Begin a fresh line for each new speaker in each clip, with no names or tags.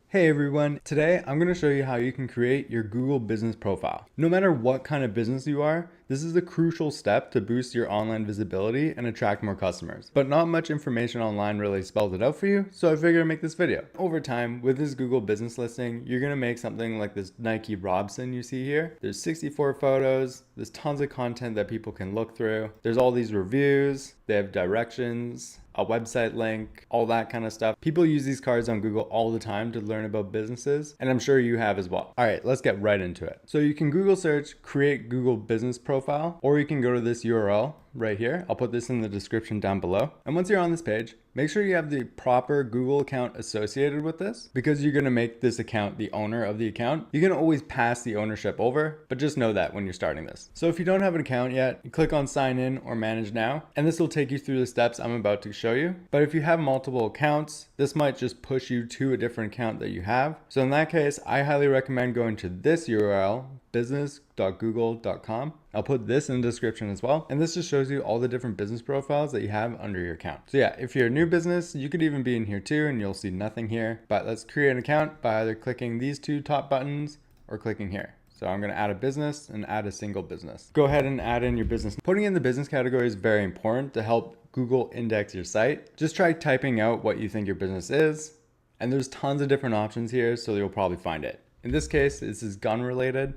Hey everyone, today I'm going to show you how you can create your Google business profile. No matter what kind of business you are, this is a crucial step to boost your online visibility and attract more customers. But not much information online really spells it out for you, so I figured I'd make this video. Over time, with this Google business listing, you're going to make something like this Nike Robson you see here. There's 64 photos, there's tons of content that people can look through. There's all these reviews, they have directions, a website link, all that kind of stuff. People use these cards on Google all the time to learn about businesses, and I'm sure you have as well. All right, let's get right into it. So you can Google search, create Google business profile, or you can go to this URL right here. I'll put this in the description down below. And once you're on this page, make sure you have the proper Google account associated with this because you're gonna make this account the owner of the account. You can always pass the ownership over, but just know that when you're starting this. So if you don't have an account yet, you click on sign in or manage now, and this will take you through the steps I'm about to show you. But if you have multiple accounts, this might just push you to a different account that you have. So in that case, I highly recommend going to this URL, business.google.com. I'll put this in the description as well. And this just shows you all the different business profiles that you have under your account. So yeah, if you're a new business, you could even be in here too, and you'll see nothing here. But let's create an account by either clicking these two top buttons or clicking here. So I'm going to add a business and add a single business. Go ahead and add in your business. Putting in the business category is very important to help Google index your site. Just try typing out what you think your business is. And there's tons of different options here, so you'll probably find it. In this case, this is gun related.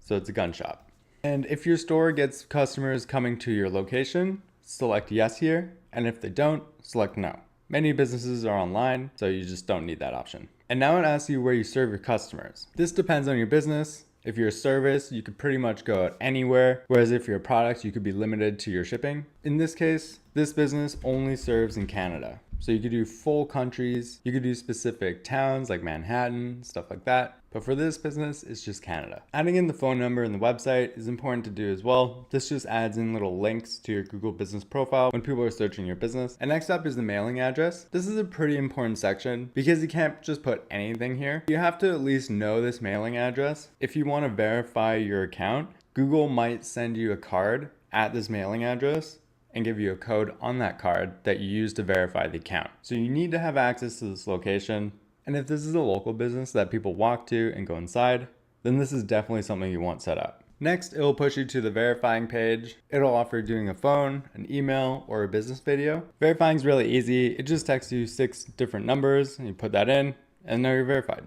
So it's a gun shop. And if your store gets customers coming to your location, select yes here. And if they don't, select no. Many businesses are online, so you just don't need that option. And now it asks you where you serve your customers. This depends on your business. If you're a service, you could pretty much go out anywhere. Whereas if you're a product, you could be limited to your shipping. In this case, this business only serves in Canada. So you could do full countries, you could do specific towns like Manhattan, stuff like that. But for this business, it's just Canada. Adding in the phone number and the website is important to do as well. This just adds in little links to your Google business profile when people are searching your business. And next up is the mailing address. This is a pretty important section because you can't just put anything here. You have to at least know this mailing address. If you want to verify your account, Google might send you a card at this mailing address and give you a code on that card that you use to verify the account. So you need to have access to this location. And if this is a local business that people walk to and go inside, then this is definitely something you want set up. Next, it will push you to the verifying page. It'll offer doing a phone, an email, or a business video. Verifying is really easy. It just texts you 6 different numbers and you put that in and now you're verified.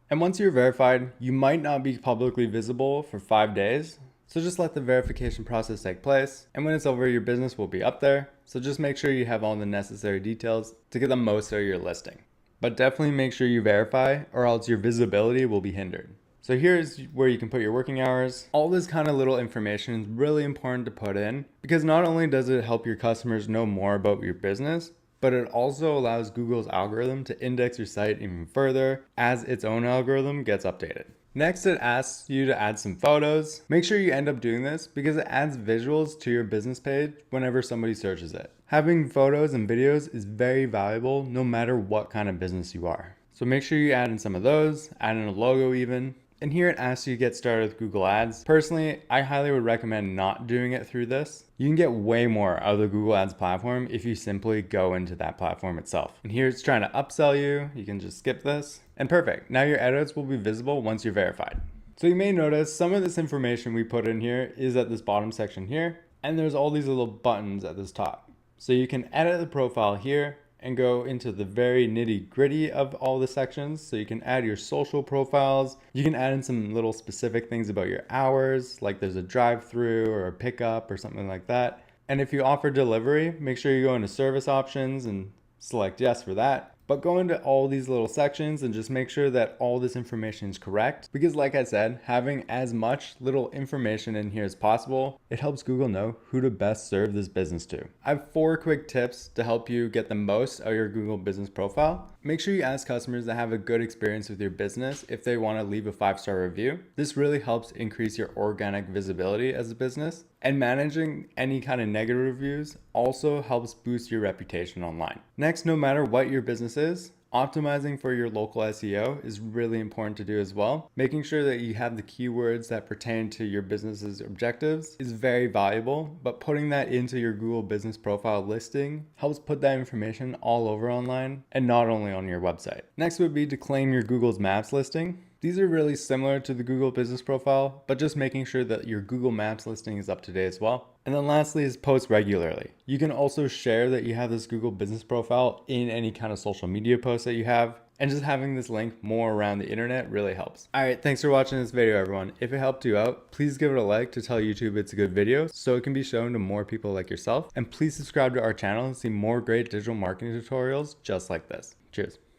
And once you're verified, you might not be publicly visible for 5 days. So just let the verification process take place, and when it's over, your business will be up there. So just make sure you have all the necessary details to get the most out of your listing. But definitely make sure you verify or else your visibility will be hindered. So here's where you can put your working hours. All this kind of little information is really important to put in because not only does it help your customers know more about your business, but it also allows Google's algorithm to index your site even further as its own algorithm gets updated. Next, it asks you to add some photos. Make sure you end up doing this because it adds visuals to your business page whenever somebody searches it. Having photos and videos is very valuable no matter what kind of business you are. So make sure you add in some of those, add in a logo even. And here it asks you to get started with Google Ads. Personally, I highly would recommend not doing it through this. You can get way more out of the Google Ads platform if you simply go into that platform itself. And here it's trying to upsell you. You can just skip this. And perfect. Now your edits will be visible once you're verified. So you may notice some of this information we put in here is at this bottom section here. And there's all these little buttons at this top. So you can edit the profile here and go into the very nitty gritty of all the sections. So you can add your social profiles. You can add in some little specific things about your hours, like there's a drive-through or a pickup or something like that. And if you offer delivery, make sure you go into service options and select yes for that. But go into all these little sections and just make sure that all this information is correct. Because like I said, having as much little information in here as possible, it helps Google know who to best serve this business to. I have 4 quick tips to help you get the most out of your Google business profile. Make sure you ask customers that have a good experience with your business if they want to leave a 5-star review. This really helps increase your organic visibility as a business. And managing any kind of negative reviews also helps boost your reputation online. Next, no matter what your business is, Optimizing for your local SEO is really important to do as well. Making sure that you have the keywords that pertain to your business's objectives is very valuable, but putting that into your Google Business Profile listing helps put that information all over online and not only on your website. Next would be to claim your Google's Maps listing. These are really similar to the Google Business Profile, but just making sure that your Google Maps listing is up to date as well. And then lastly is post regularly. You can also share that you have this Google Business Profile in any kind of social media post that you have. And just having this link more around the internet really helps. All right, thanks for watching this video, everyone. If it helped you out, please give it a like to tell YouTube it's a good video so it can be shown to more people like yourself. And please subscribe to our channel and see more great digital marketing tutorials just like this. Cheers.